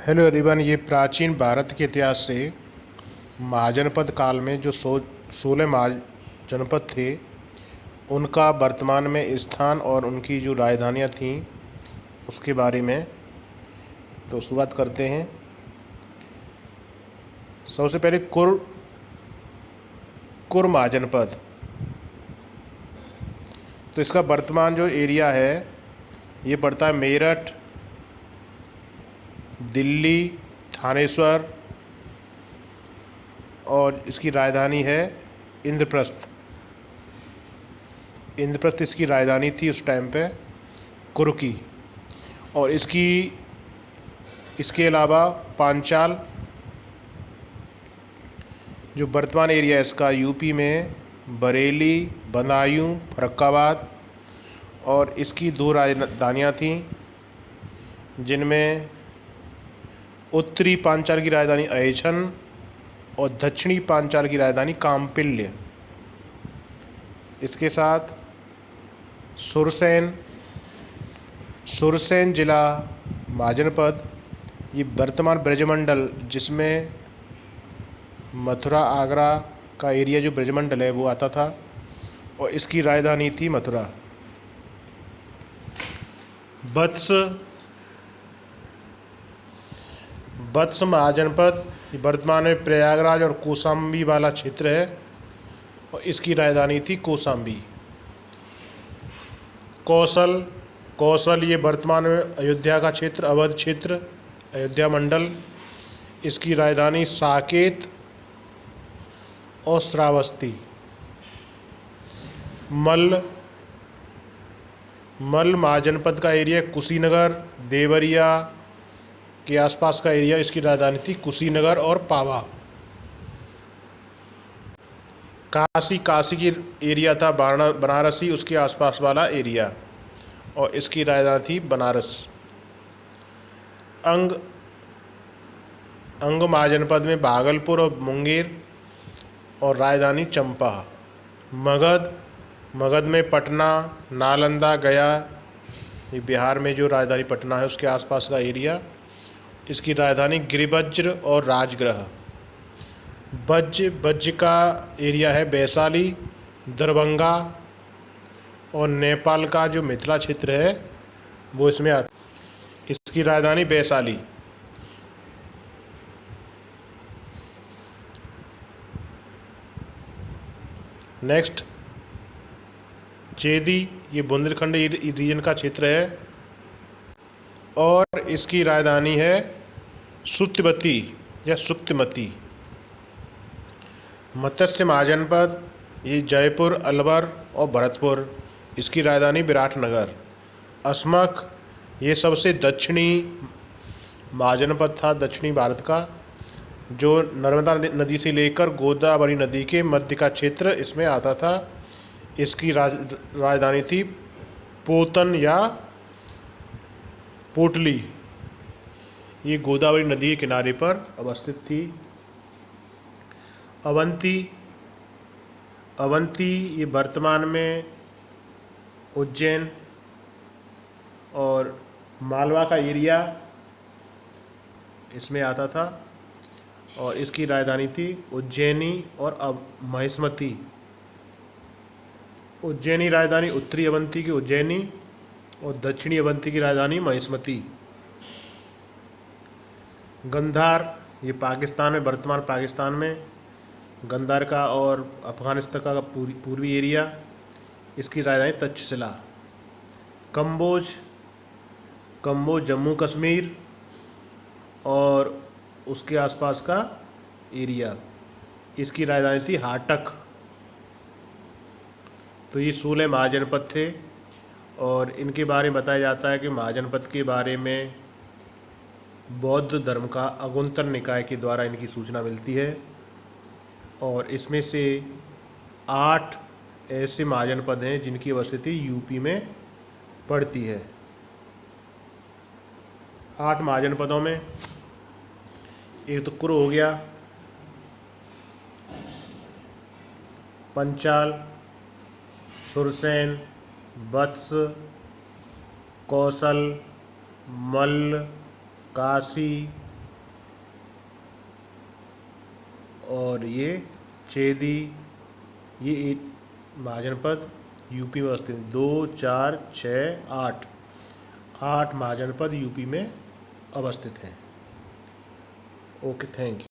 Hello everyone. ये प्राचीन भारत के इतिहास से महाजनपद काल में जो 16 महाजनपद थे उनका वर्तमान में स्थान और उनकी जो राजधानियाँ थीं उसके बारे में तो शुरुआत करते हैं। सबसे पहले कुर महाजनपद। तो इसका वर्तमान जो एरिया है ये पड़ता है मेरठ, दिल्ली, थानेश्वर और इसकी राजधानी है इंद्रप्रस्थ। इंद्रप्रस्थ इसकी राजधानी थी उस टाइम पे कुरु की। और इसके अलावा पांचाल जो वर्तमान एरिया है इसका यूपी में बरेली, बदायूं, फर्रुखाबाद और इसकी 2 राजधानियाँ थीं जिनमें उत्तरी पांचाल की राजधानी अहेछन और दक्षिणी पांचाल की राजधानी काम्पिल्य। इसके साथ सुरसैन जिला महाजनपद ये वर्तमान ब्रजमंडल जिसमें मथुरा आगरा का एरिया जो ब्रजमंडल है वो आता था और इसकी राजधानी थी मथुरा। वत्स महाजनपद वर्तमान में प्रयागराज और कौशाम्बी वाला क्षेत्र है और इसकी राजधानी थी कौशाम्बी। कौशल ये वर्तमान में अयोध्या का क्षेत्र, अवध क्षेत्र, अयोध्या मंडल, इसकी राजधानी साकेत और श्रावस्ती। मल्ल महाजनपद का एरिया कुशीनगर, देवरिया के आसपास का एरिया, इसकी राजधानी थी कुशीनगर और पावा। काशी की एरिया था बनारसी, उसके आसपास वाला एरिया और इसकी राजधानी थी बनारस। अंग महाजनपद में भागलपुर और मुंगेर और राजधानी चंपा। मगध में पटना, नालंदा, गया, ये बिहार में जो राजधानी पटना है उसके आसपास का एरिया, इसकी राजधानी गिरिवज्र और राजगृह। बज्ज का एरिया है वैशाली, दरभंगा और नेपाल का जो मिथिला क्षेत्र है वो इसमें आता, इसकी राजधानी वैशाली। नेक्स्ट चेदी ये बुंदेलखंड रीजन का क्षेत्र है और इसकी राजधानी है सुत्यवती या सुक्तिमती। मत्स्य महाजनपद ये जयपुर, अलवर और भरतपुर, इसकी राजधानी विराटनगर। असमक ये सबसे दक्षिणी महाजनपद था दक्षिणी भारत का, जो नर्मदा नदी से लेकर गोदावरी नदी के मध्य का क्षेत्र इसमें आता था। इसकी राजधानी थी पोतन या पोटली, ये गोदावरी नदी के किनारे पर अवस्थित थी। अवंती ये वर्तमान में उज्जैन और मालवा का एरिया इसमें आता था और इसकी राजधानी थी उज्जैनी और अब महिष्मती। उज्जैनी राजधानी उत्तरी अवंती की उज्जैनी और दक्षिणी अवंती की राजधानी महिष्मती। गंधार ये पाकिस्तान में, वर्तमान पाकिस्तान में गंधार का और अफ़गानिस्तान का पूर्वी एरिया, इसकी राजधानी तक्षशिला। कंबोज जम्मू कश्मीर और उसके आसपास का एरिया, इसकी राजधानी थी हाटक। तो ये 16 महाजनपद थे और इनके बारे में बताया जाता है कि महाजनपद के बारे में बौद्ध धर्म का अगुंतर निकाय के द्वारा इनकी सूचना मिलती है और इसमें से 8 ऐसे महाजनपद हैं जिनकी अवस्थिति यूपी में पड़ती है। 8 महाजनपदों में एक तो कुरु हो गया, पंचाल, सुरसैन, वत्स, कौशल, मल्ल, काशी, और ये चेदी, ये महाजनपद यूपी में अवस्थित है। 2, 4, 6, 8, 8 महाजनपद यूपी में अवस्थित हैं। Okay, thank you.